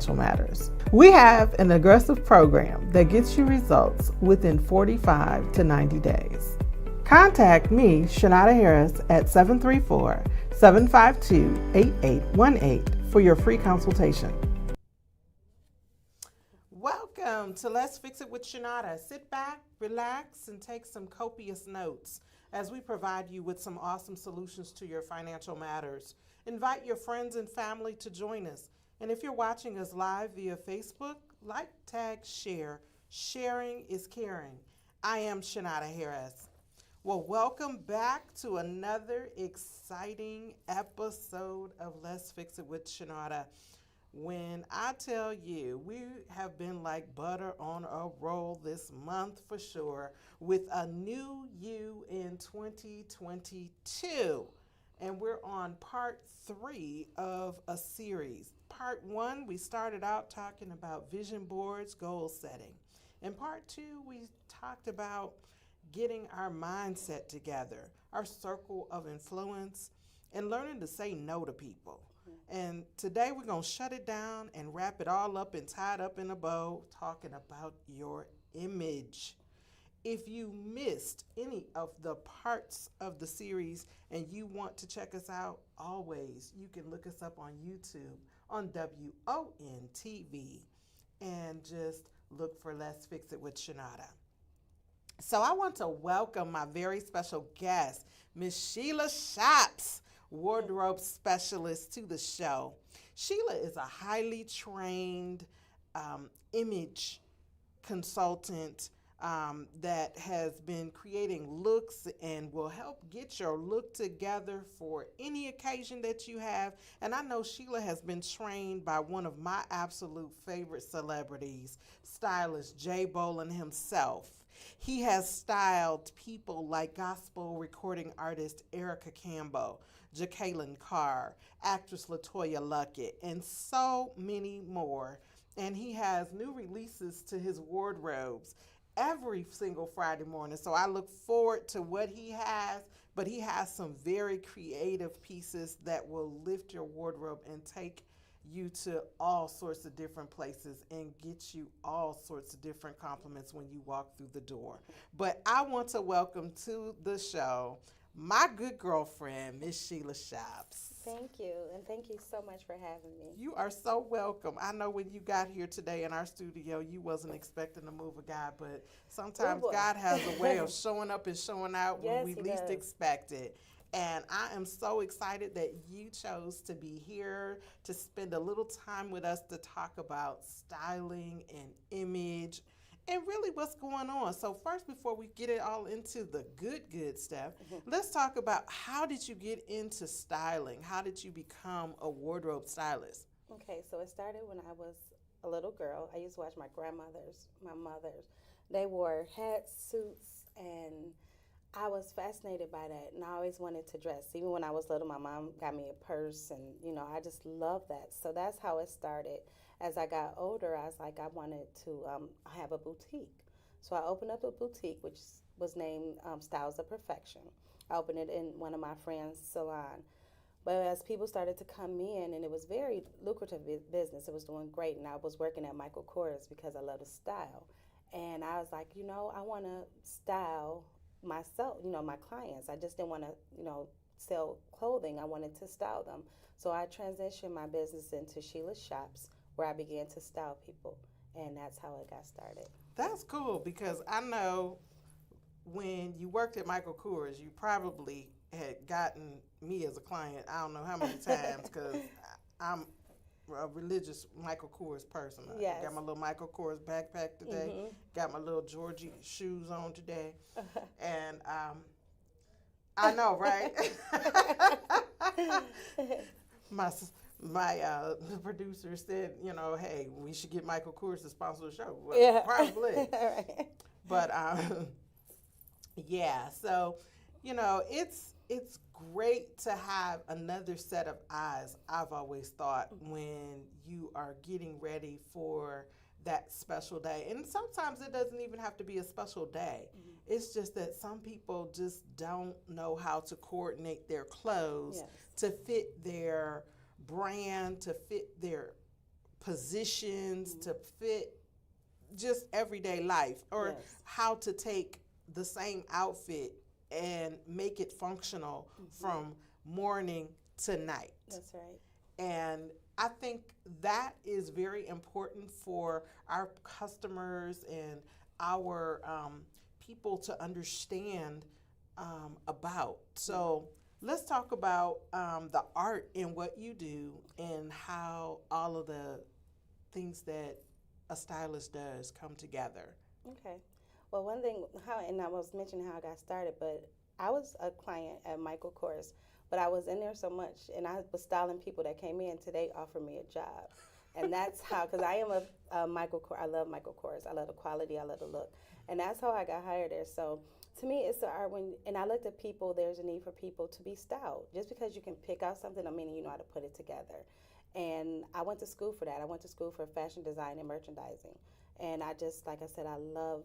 financial matters. We have an aggressive program that gets you results within 45 to 90 days. Contact me, Shanada Harris, at 734-752-8818 for your free consultation. Welcome to Let's Fix It with Shanada. Sit back, relax, and take some copious notes as we provide you with some awesome solutions to your financial matters. Invite your friends and family to join us. And if you're watching us live via Facebook, like, tag, share. Sharing is caring. I am Shanada Harris. Well, welcome back to another exciting episode of Let's Fix It with Shanada. When I tell you, we have been like butter on a roll this month for sure, with a new you in 2022. And we're on part 3 of a series. Part 1, we started out talking about vision boards, goal setting. In part 2, we talked about getting our mindset together, our circle of influence, and learning to say no to people. And today we're going to shut it down and wrap it all up and tie it up in a bow, talking about your image. If you missed any of the parts of the series and you want to check us out, always, you can look us up on YouTube on WONTV and just look for Let's Fix It with Shanada. So I want to welcome my very special guest, Miss Sheila Shops, wardrobe specialist, to the show. Sheila is a highly trained image consultant that has been creating looks and will help get your look together for any occasion that you have. And I know Sheila has been trained by one of my absolute favorite celebrities, stylist Jay Bolin himself. He has styled people like gospel recording artist Erica Campbell, Jacqueline Carr, actress LaToya Luckett, and so many more. And he has new releases to his wardrobes every single Friday morning. So I look forward to what he has, but he has some very creative pieces that will lift your wardrobe and take you to all sorts of different places and get you all sorts of different compliments when you walk through the door. But I want to welcome to the show my good girlfriend, Miss Sheila Shops. Thank you, and thank you so much for having me. You are so welcome. I know when you got here today in our studio, you wasn't expecting to move a guy, but sometimes God has a way of showing up and showing out when we least expect it. And I am so excited that you chose to be here to spend a little time with us to talk about styling and image and really what's going on. So first, before we get it all into the good stuff, let's talk about, how did you get into styling? How did you become a wardrobe stylist? Okay, so it started when I was a little girl. I used to watch my grandmothers, my mothers. They wore hats, suits, and I was fascinated by that, and I always wanted to dress. Even when I was little, my mom got me a purse, and, I just loved that. So that's how it started. As I got older, I was like, I wanted to have a boutique. So I opened up a boutique, which was named Styles of Perfection. I opened it in one of my friend's salon. But as people started to come in, and it was very lucrative business, it was doing great, and I was working at Michael Kors because I love the style. And I was like, I want to style myself, my clients. I just didn't want to, sell clothing. I wanted to style them. So I transitioned my business into Sheila Shops, where I began to style people, and that's how it got started. That's cool, because I know when you worked at Michael Kors, you probably had gotten me as a client, I don't know how many times, because I'm a religious Michael Kors person. Yes. I got my little Michael Kors backpack today, got my little Georgie shoes on today, and I know, right? The producer said, hey, we should get Michael Kors to sponsor the show. Well, yeah. Probably. Right. But, yeah, so, it's great to have another set of eyes, I've always thought, when you are getting ready for that special day. And sometimes it doesn't even have to be a special day. It's just that some people just don't know how to coordinate their clothes to fit their brand, to fit their positions to fit just everyday life, or Yes. how to take the same outfit and make it functional from morning to night. That's right. And I think that is very important for our customers and our people to understand about. So let's talk about the art in what you do and how all of the things that a stylist does come together. Okay. Well, one thing, and I was mentioning how I got started, but I was a client at Michael Kors, but I was in there so much, and I was styling people that came in today offered me a job. And that's how, because I am a Michael Kors, I love Michael Kors. I love the quality, I love the look. And that's how I got hired there. So to me, it's the art and I looked at people, there's a need for people to be styled. Just because you can pick out something, I mean, you know how to put it together. And I went to school for that. I went to school for fashion design and merchandising. And I just, like I said, I love,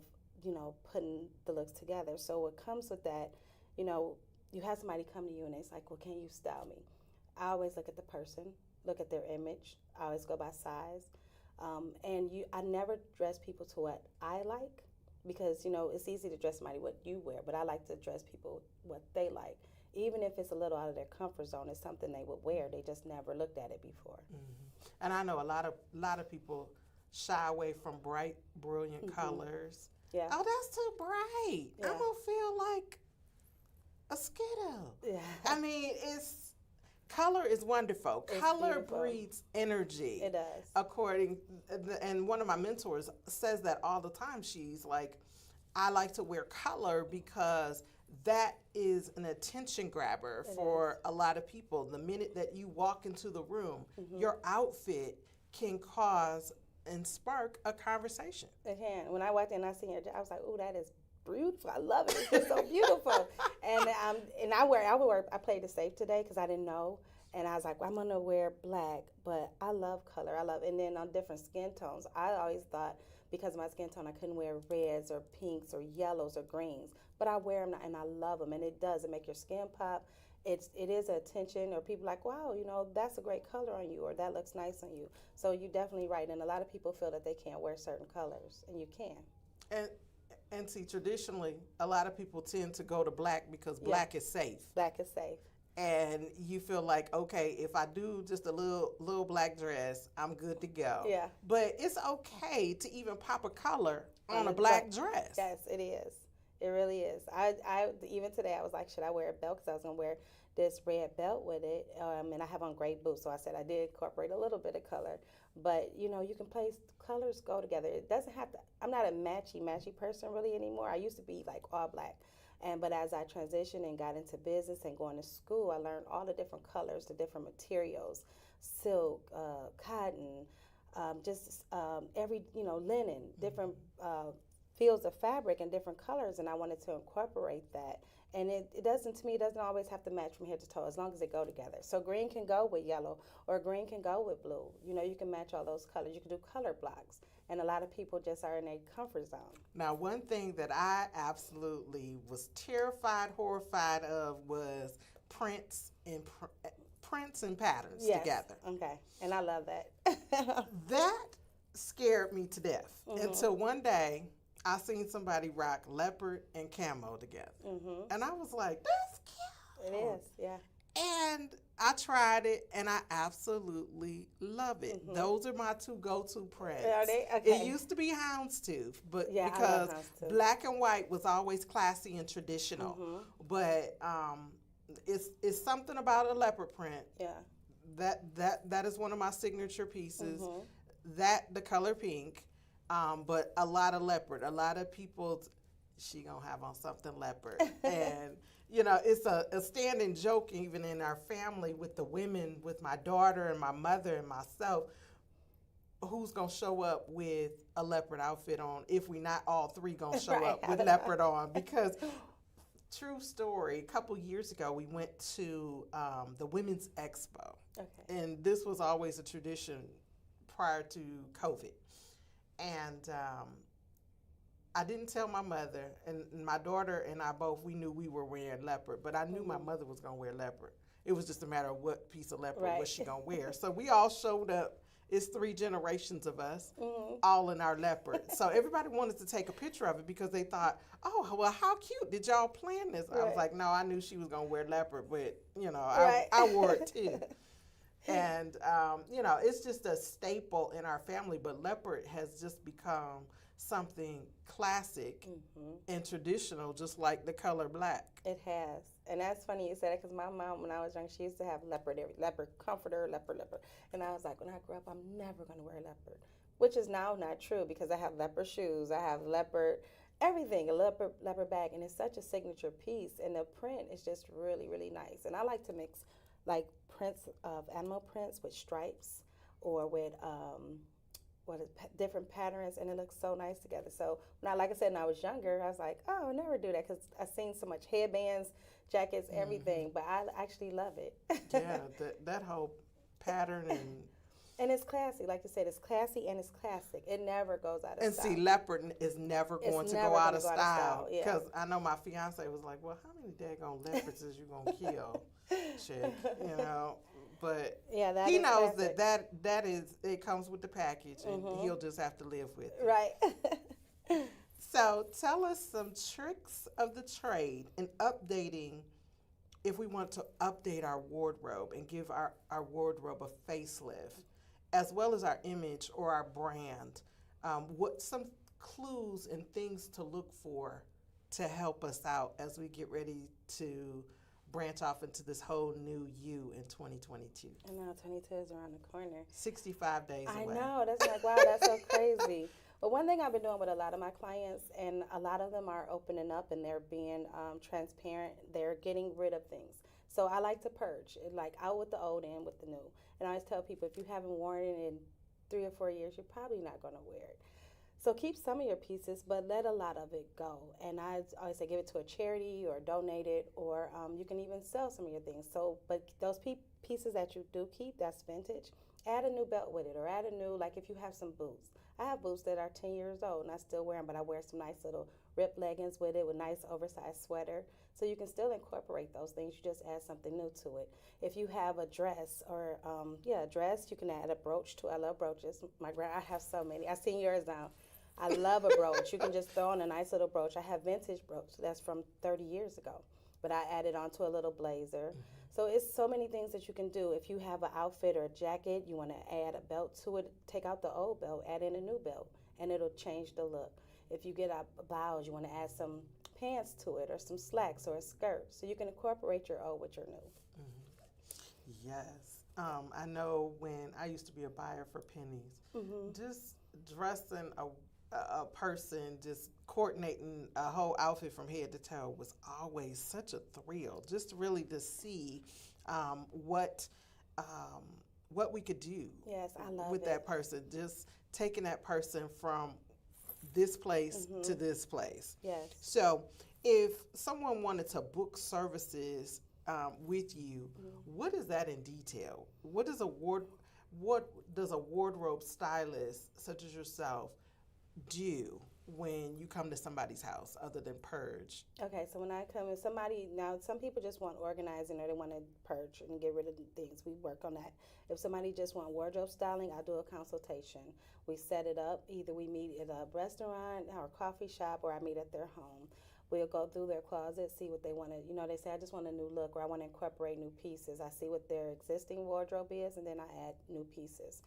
putting the looks together. So what comes with that, you have somebody come to you and it's like, well, can you style me? I always look at the person, look at their image. I always go by size. I never dress people to what I like, because, it's easy to dress somebody what you wear, but I like to dress people what they like. Even if it's a little out of their comfort zone, it's something they would wear. They just never looked at it before. And I know a lot of people shy away from bright, brilliant colors. Yeah. Oh, that's too bright. Yeah. I'm gonna feel like a Skittle. Yeah. I mean, color is wonderful. It's Color beautiful. breeds energy. It does. And one of my mentors says that all the time. She's like, I like to wear color because that is an attention grabber for a lot of people. The minute that you walk into the room, your outfit can cause and spark a conversation. It can. When I walked in, I seen your job. I was like, "Ooh, that is beautiful. I love it. It's just so beautiful." And I played it safe today because I didn't know, and I was like, well, I'm gonna wear black, but I love color. And then on different skin tones. I always thought because of my skin tone, I couldn't wear reds or pinks or yellows or greens, but I wear them and I love them, and it does. It make your skin pop. It is attention, or people like, wow, that's a great color on you, or that looks nice on you. So you're definitely right, and a lot of people feel that they can't wear certain colors, and you can. And see, traditionally, a lot of people tend to go to black because black is safe. Black is safe. And you feel like, okay, if I do just a little black dress, I'm good to go. Yeah. But it's okay to even pop a color on a black dress. Yes, it is. It really is. I even today I was like, should I wear a belt? Because I was gonna wear this red belt with it, and I have on gray boots. So I said I did incorporate a little bit of color, but you can place colors go together. It doesn't have to. I'm not a matchy person really anymore. I used to be like all black, but as I transitioned and got into business and going to school, I learned all the different colors, the different materials, silk, cotton, every linen, different fields of fabric and different colors, and I wanted to incorporate that. And it doesn't always have to match from head to toe, as long as they go together. So green can go with yellow, or green can go with blue. You can match all those colors. You can do color blocks. And a lot of people just are in a comfort zone. Now, one thing that I absolutely was terrified, horrified of was prints and patterns together. Okay, and I love that. That scared me to death until one day I seen somebody rock leopard and camo together. And I was like, that's cute. It is, yeah. And I tried it, and I absolutely love it. Those are my two go-to prints. Are they? Okay. It used to be houndstooth, but Yeah, because I love houndstooth. black and white was always classy and traditional. But it's something about a leopard print. Yeah. That is one of my signature pieces. The color pink. But a lot of leopard. A lot of people, she gonna have on something leopard. And, it's a standing joke even in our family with the women, with my daughter and my mother and myself, who's gonna show up with a leopard outfit on if we not all three gonna show up with leopard on. Because, true story, a couple years ago we went to the Women's Expo. Okay. And this was always a tradition prior to COVID. And I didn't tell my mother, and my daughter and I both, we knew we were wearing leopard, but I knew my mother was going to wear leopard. It was just a matter of what piece of leopard was she going to wear. So we all showed up it's 3 generations of us, Mm-hmm. all in our leopard. So everybody wanted to take a picture of it because they thought, oh, well, how cute. Did y'all plan this? I was Right. like, no, I knew she was going to wear leopard, but, Right. I wore it too. And, it's just a staple in our family, but leopard has just become something classic Mm-hmm. and traditional, just like the color black. It has, and that's funny you said it because my mom, when I was young, she used to have leopard comforter, leopard, and I was like, when I grew up, I'm never gonna wear leopard, which is now not true because I have leopard shoes, I have leopard everything, a leopard bag, and it's such a signature piece, and the print is just really, really nice, and I like to mix like prints of animal prints with stripes or with different patterns, and it looks so nice together. So like I said, when I was younger, I was like, oh, I'll never do that because I've seen so much headbands, jackets, everything, but I actually love it. Yeah, that whole pattern and it's classy. Like you said, it's classy and it's classic. It never goes out of style. see, leopard is never going to go out of style. Yeah. Because I know my fiance was like, well, how many daggone leopards is you going to kill, chick? But yeah, he knows classic. that is, it comes with the package, and he'll just have to live with it. Right. So tell us some tricks of the trade in updating, if we want to update our wardrobe and give our wardrobe a facelift, as well as our image or our brand. What some clues and things to look for to help us out as we get ready to branch off into this whole new you in 2022. I know, 22 is around the corner. 65 days away. I know, that's like, wow, that's so crazy. But one thing I've been doing with a lot of my clients, and a lot of them are opening up and they're being transparent, they're getting rid of things. So I like to purge, like out with the old, in with the new. And I always tell people, if you haven't worn it in 3 or 4 years, you're probably not going to wear it. So keep some of your pieces, but let a lot of it go. And I always say give it to a charity or donate it, or you can even sell some of your things. So, but those pieces that you do keep, that's vintage, add a new belt with it, or add a new, like if you have some boots. I have boots that are 10 years old and I still wear them, but I wear some nice little ripped leggings with it with nice oversized sweater. So you can still incorporate those things. You just add something new to it. If you have a dress or, a dress, you can add a brooch to it. I love brooches. I have so many. I've seen yours now. I love a brooch. You can just throw on a nice little brooch. I have vintage brooch that's from 30 years ago, but I added onto a little blazer. So it's so many things that you can do. If you have an outfit or a jacket, you want to add a belt to it, take out the old belt, add in a new belt, and it'll change the look. If you get a blouse, you want to add some pants to it or some slacks or a skirt. So you can incorporate your old with your new. Yes. I know when I used to be a buyer for pennies, just dressing a person, just coordinating a whole outfit from head to toe was always such a thrill. Just really to see what we could do. Yes, I love with it. that person. Just taking that person from this place to this place. Yes. So, if someone wanted to book services with you, what is that in detail? What does a wardrobe stylist such as yourself do when you come to somebody's house other than purge? Okay, so when I come in, some people just want organizing or they want to purge and get rid of things. We work on that. If somebody just want wardrobe styling, I do a consultation. We set it up. Either we meet at a restaurant or coffee shop, or I meet at their home. We'll go through their closet, see what they want to, they say, I just want a new look, or I want to incorporate new pieces. I see what their existing wardrobe is, and then I add new pieces.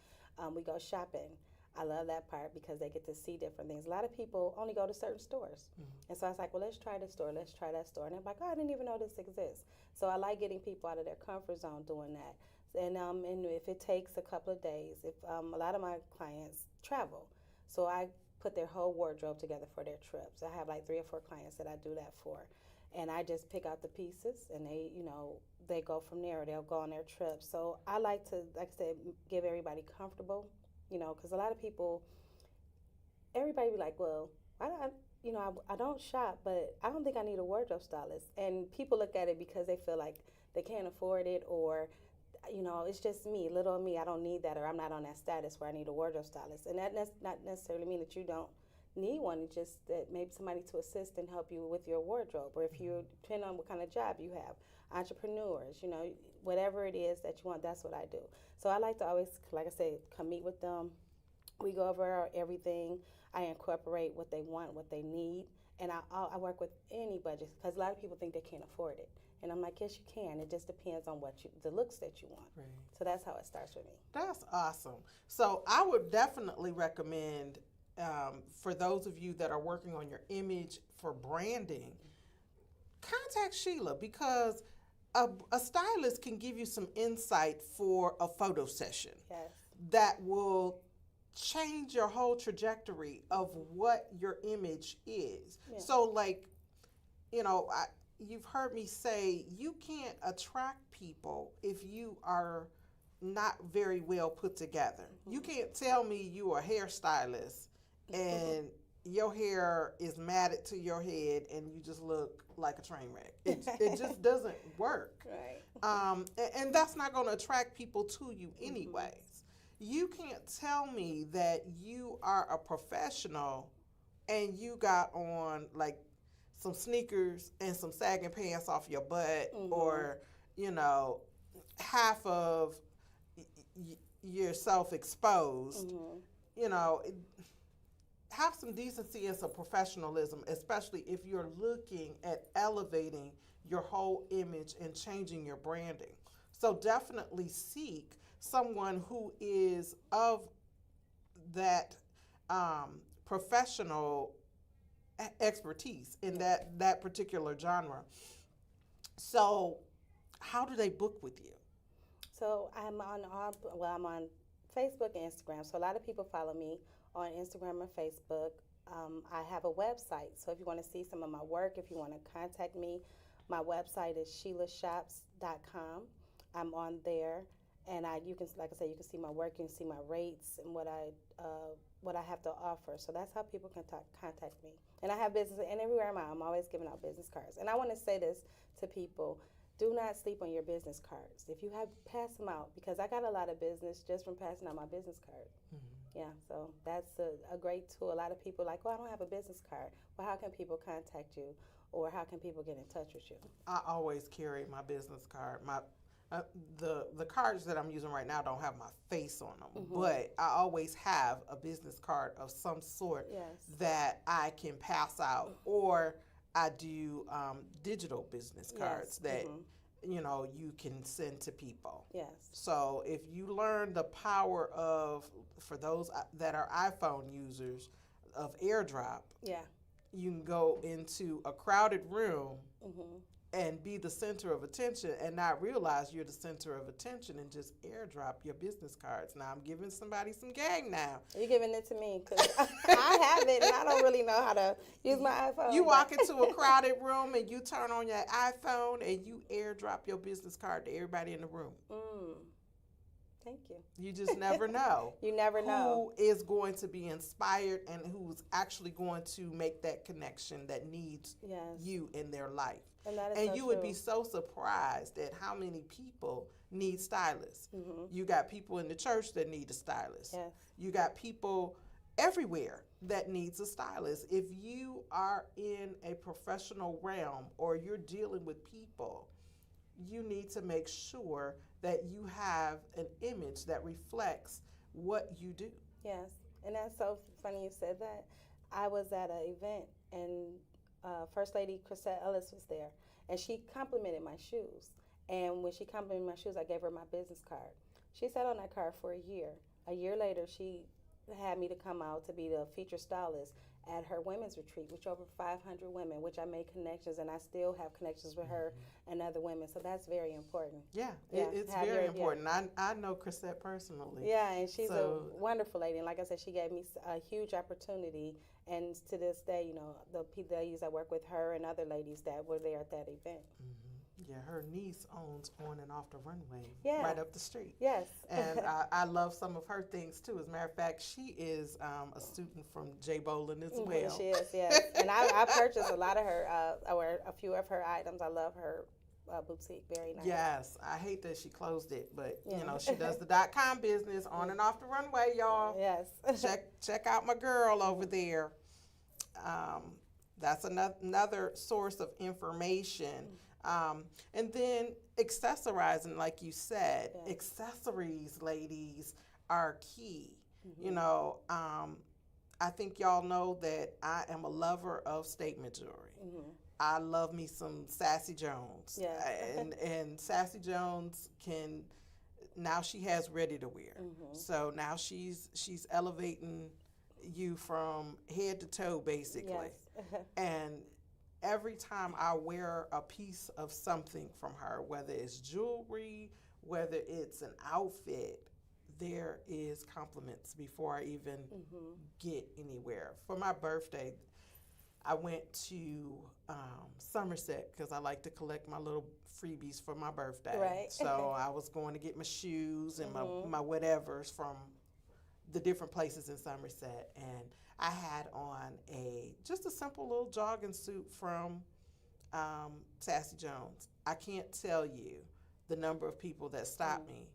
We go shopping. I love that part because they get to see different things. A lot of people only go to certain stores. And so I was like, well, let's try this store, let's try that store. And they're like, oh, I didn't even know this exists. So I like getting people out of their comfort zone doing that. And if it takes a couple of days, if a lot of my clients travel, so I put their whole wardrobe together for their trips. I have like 3 or 4 clients that I do that for. And I just pick out the pieces and they go from there, or they'll go on their trips. So I like to, like I said, give everybody comfortable. Because a lot of people, everybody be like, well, I don't shop, but I don't think I need a wardrobe stylist. And people look at it because they feel like they can't afford it, or, it's just me, little me. I don't need that, or I'm not on that status where I need a wardrobe stylist. And that does not necessarily mean that you don't need one. It's just that maybe somebody to assist and help you with your wardrobe, or if you depend on what kind of job you have. entrepreneurs, you know, whatever it is that you want, that's what I do. So I like to always, like I said, come meet with them. We go over everything. I incorporate what they want, what they need, and I work with any budget because a lot of people think they can't afford it. And I'm like, yes, you can. It just depends on the looks that you want. Right. So that's how it starts with me. That's awesome. So I would definitely recommend for those of you that are working on your image for branding, contact Sheila because a stylist can give you some insight for a photo session. Yes. That will change your whole trajectory of what your image is. Yeah. So, like, you know, you've heard me say you can't attract people if you are not very well put together. Mm-hmm. You can't tell me you are a hairstylist and your hair is matted to your head and you just look like a train wreck. It just doesn't work. Right. And that's not going to attract people to you anyways. You can't tell me that you are a professional and you got on like some sneakers and some sagging pants off your butt, or, you know, half of yourself exposed. You know, have some decency and some professionalism, especially if you're looking at elevating your whole image and changing your branding. So definitely seek someone who is of that professional expertise in that particular genre. So how do they book with you? So I'm on Facebook and Instagram. So a lot of people follow me on Instagram and Facebook. I have a website. So if you want to see some of my work, if you want to contact me, my website is sheilashops.com. I'm on there. And you can, like I said, you can see my work, you can see my rates and what I have to offer. So that's how people can contact me. And I have business, and everywhere I'm always giving out business cards. And I want to say this to people: do not sleep on your business cards. If you have, pass them out, because I got a lot of business just from passing out my business card. Yeah, so that's a great tool. A lot of people are like, well, I don't have a business card. Well, how can people contact you, or how can people get in touch with you? I always carry my business card. The cards that I'm using right now don't have my face on them, but I always have a business card of some sort that I can pass out, or I do digital business cards that you know you can send to people. Yes. So if you learn the power of, for those that are iPhone users, of AirDrop, you can go into a crowded room and be the center of attention and not realize you're the center of attention and just AirDrop your business cards. Now I'm giving somebody some gang now. You're giving it to me because I have it and I don't really know how to use my iPhone. You walk into a crowded room and you turn on your iPhone and you AirDrop your business card to everybody in the room. Thank you. You just never know. You never know who is going to be inspired and who's actually going to make that connection that needs you in their life. And so you would be so surprised at how many people need stylists. You got people in the church that need a stylist. Yes. You got people everywhere that needs a stylist. If you are in a professional realm or you're dealing with people, you need to make sure that you have an image that reflects what you do. Yes, and that's so funny you said that. I was at an event and First Lady Chrisette Ellis was there, and she complimented my shoes. And when she complimented my shoes, I gave her my business card. She sat on that card for a year. A year later, she had me to come out to be the featured stylist at her women's retreat, which over 500 women, which I made connections, and I still have connections with her and other women. So that's very important. Yeah, it's very important. I know Chrisette personally. Yeah, and she's a wonderful lady. And like I said, she gave me a huge opportunity. And to this day, you know, the ladies I work with, her and other ladies that were there at that event. Yeah, her niece owns On and Off the Runway right up the street. Yes. And I love some of her things, too. As a matter of fact, she is a student from J. Bolin as well. She is, yes. And I purchased a lot of her, or a few of her items. I love her boutique, very nice. Yes. I hate that she closed it, but, you know, she does the .com business, On and Off the Runway, y'all. Yes. Check out my girl over there. That's another source of information. And then accessorizing, like you said, Yeah. accessories, ladies, are key. Mm-hmm. You know, I think y'all know that I am a lover of statement jewelry. Mm-hmm. I love me some Sassy Jones. Yes. And Sassy Jones can, now she has ready to wear. Mm-hmm. So now she's elevating you from head to toe basically. Yes. And every time I wear a piece of something from her, whether it's jewelry, whether it's an outfit, there is compliments before I even Mm-hmm. get anywhere. For my birthday, I went to Somerset because I like to collect my little freebies for my birthday. Right. So I was going to get my shoes and Mm-hmm. my whatevers from the different places in Somerset, and I had on just a simple little jogging suit from Sassy Jones. I can't tell you the number of people that stopped me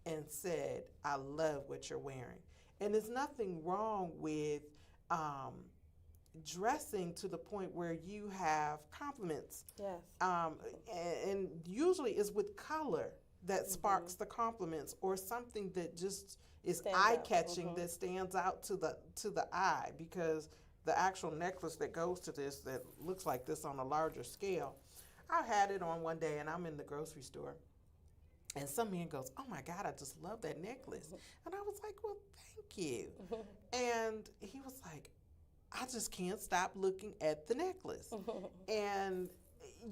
and said, "I love what you're wearing," and there's nothing wrong with dressing to the point where you have compliments. Yes. And usually it's with color that sparks the compliments, or something that just is Stand eye out. catching, Mhm. that stands out to the eye, because the actual necklace that goes to this, that looks like this on a larger scale, I had it on one day and I'm in the grocery store, and some man goes, "Oh my God, I just love that necklace." And I was like, "Well, thank you." And he was like, "I just can't stop looking at the necklace." And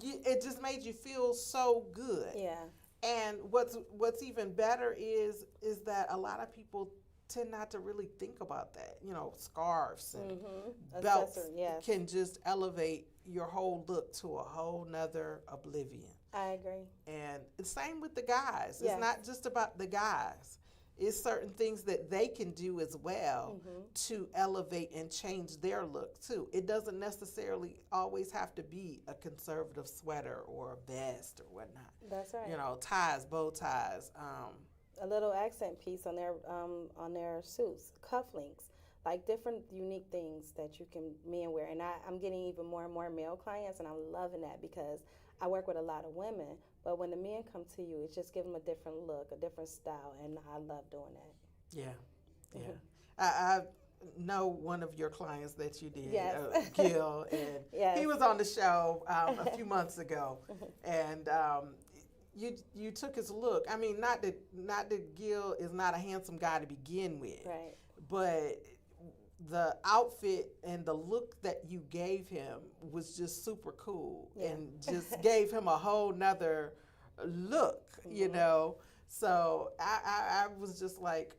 it just made you feel so good. Yeah. And what's even better is that a lot of people tend not to really think about that. You know, scarves and Mm-hmm. belts Accessory, yes. can just elevate your whole look to a whole nother oblivion. I agree. And the same with the guys. Yes. It's not just about the guys. It's certain things that they can do as well to elevate and change their look too. It doesn't necessarily always have to be a conservative sweater or a vest or whatnot. That's right. You know, ties, bow ties. A little accent piece on their suits, cufflinks, like different unique things that you can men wear. And I'm getting even more and more male clients, and I'm loving that because I work with a lot of women. But when the men come to you, it's just give them a different look, a different style, and I love doing that. Yeah, yeah. I know one of your clients that you did, Yes. Gil, and Yes. he was on the show a few months ago, and you took his look. I mean, not that Gil is not a handsome guy to begin with, Right. but the outfit and the look that you gave him was just super cool, Yeah. and just gave him a whole nother look, you know. So I was just like,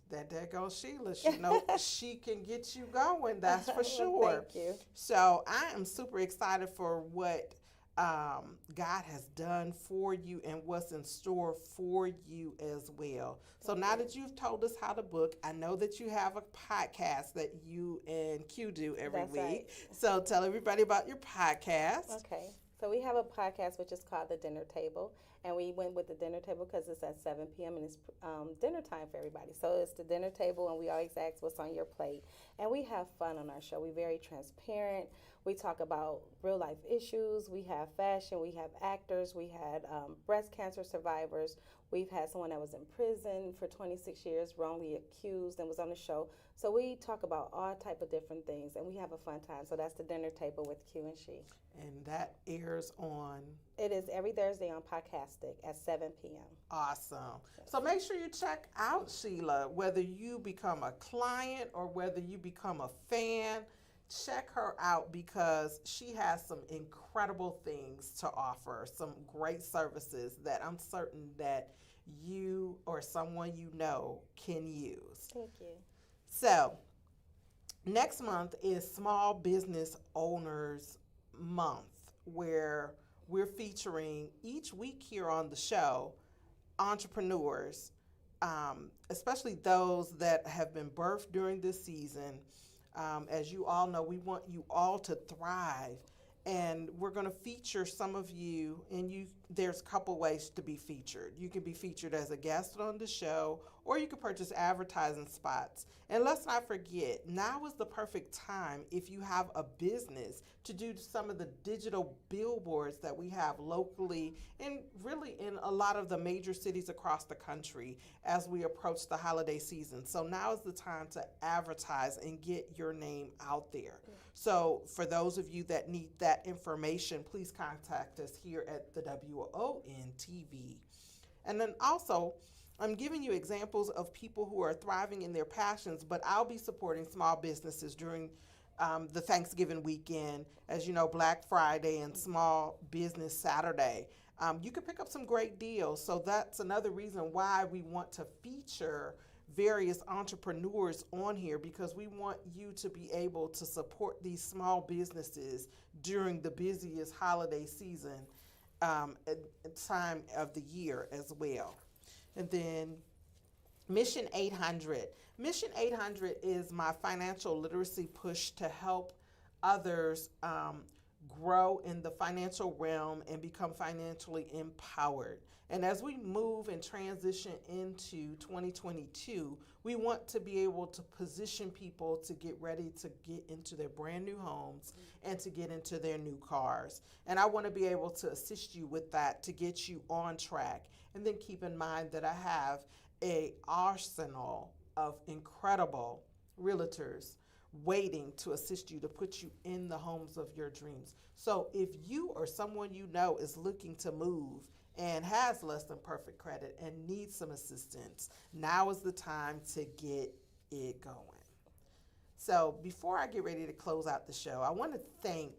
that daggone Sheila, she know she can get you going, that's for sure. Thank you. So I am super excited for what God has done for you and what's in store for you as well. So now that you've told us how to book, I know that you have a podcast that you and Q do every That's week. right. So tell everybody about your podcast. Okay. So we have a podcast which is called The Dinner Table, and we went with the dinner table because it's at 7 p.m. and it's dinner time for everybody. So it's the dinner table, and we always ask what's on your plate. And we have fun on our show. We're very transparent. We talk about real life issues. We have fashion. We have actors. We had breast cancer survivors. We've had someone that was in prison for 26 years, wrongly accused, and was on the show. So we talk about all type of different things, and we have a fun time. So that's The Dinner Table with Q and She. And that airs on. It is every Thursday on Podcastic at 7 p.m. Awesome. So make sure you check out Sheila, whether you become a client or whether you become a fan. Check her out because she has some incredible things to offer, some great services that I'm certain that you or someone you know can use. Thank you. So next month is Small Business Owners Month, where we're featuring each week here on the show entrepreneurs, especially those that have been birthed during this season. As you all know, we want you all to thrive, and we're going to feature some of you, and you there's a couple ways to be featured. You can be featured as a guest on the show, or you can purchase advertising spots. And let's not forget, now is the perfect time if you have a business to do some of the digital billboards that we have locally and really in a lot of the major cities across the country as we approach the holiday season. So now is the time to advertise and get your name out there. So for those of you that need that information, please contact us here at the WON TV. And then also, I'm giving you examples of people who are thriving in their passions, but I'll be supporting small businesses during the Thanksgiving weekend, as you know, Black Friday and Small Business Saturday. You can pick up some great deals. So that's another reason why we want to feature various entrepreneurs on here, because we want you to be able to support these small businesses during the busiest holiday season time of the year as well. And then Mission 800. Mission 800 is my financial literacy push to help others grow in the financial realm and become financially empowered. And as we move and transition into 2022, we want to be able to position people to get ready to get into their brand new homes and to get into their new cars. And I want to be able to assist you with that to get you on track. And then keep in mind that I have an arsenal of incredible realtors waiting to assist you to put you in the homes of your dreams. So if you or someone you know is looking to move and has less than perfect credit and needs some assistance, now is the time to get it going. So before I get ready to close out the show, I want to thank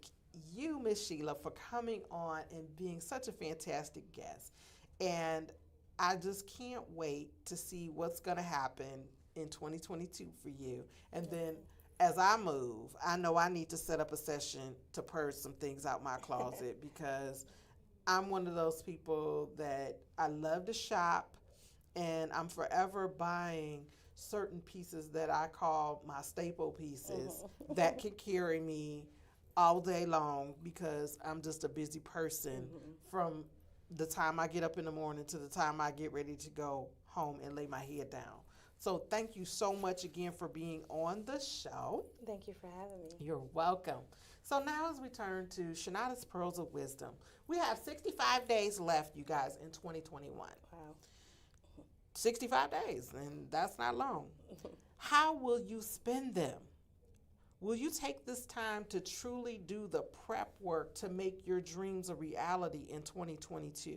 you, Miss Sheila, for coming on and being such a fantastic guest. And I just can't wait to see what's going to happen in 2022 for you. And then as I move, I know I need to set up a session to purge some things out my closet because I'm one of those people that I love to shop, and I'm forever buying certain pieces that I call my staple pieces that can carry me all day long because I'm just a busy person from the time I get up in the morning to the time I get ready to go home and lay my head down. So thank you so much again for being on the show. Thank you for having me. You're welcome. So now as we turn to Shanada's Pearls of Wisdom, we have 65 days left, you guys, in 2021. Wow. 65 days, and that's not long. How will you spend them? Will you take this time to truly do the prep work to make your dreams a reality in 2022?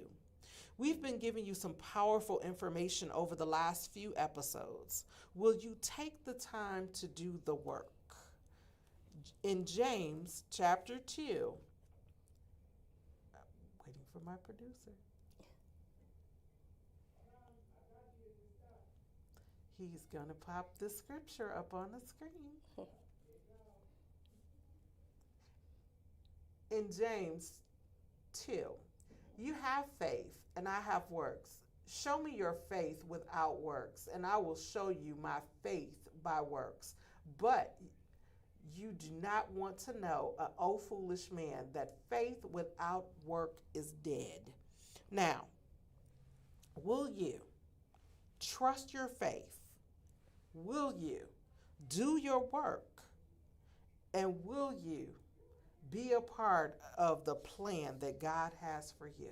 We've been giving you some powerful information over the last few episodes. Will you take the time to do the work? In James chapter 2, I'm waiting for my producer. He's going to pop the scripture up on the screen. In James 2, you have faith and I have works. Show me your faith without works, and I will show you my faith by works. But you do not want to know, O foolish man, that faith without work is dead. Now, will you trust your faith? Will you do your work? And will you be a part of the plan that God has for you?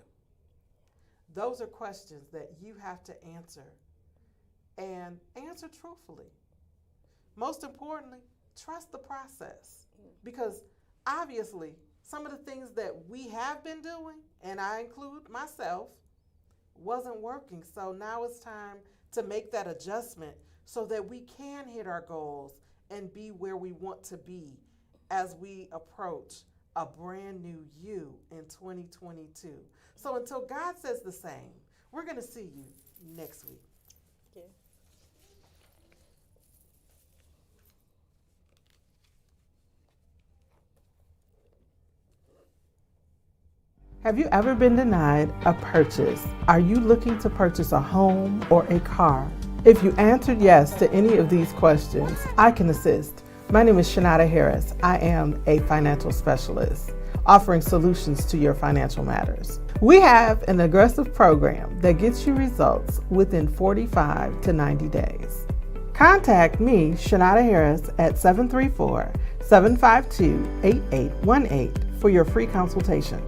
Those are questions that you have to answer, and answer truthfully. Most importantly, trust the process, because obviously some of the things that we have been doing, and I include myself, wasn't working. So now it's time to make that adjustment so that we can hit our goals and be where we want to be as we approach a brand new you in 2022. So until God says the same, we're going to see you next week. Thank you. Have you ever been denied a purchase? Are you looking to purchase a home or a car? If you answered yes to any of these questions, I can assist. My name is Shanada Harris. I am a financial specialist. offering solutions to your financial matters. We have an aggressive program that gets you results within 45 to 90 days. Contact me, Shanada Harris, at 734-752-8818 for your free consultation.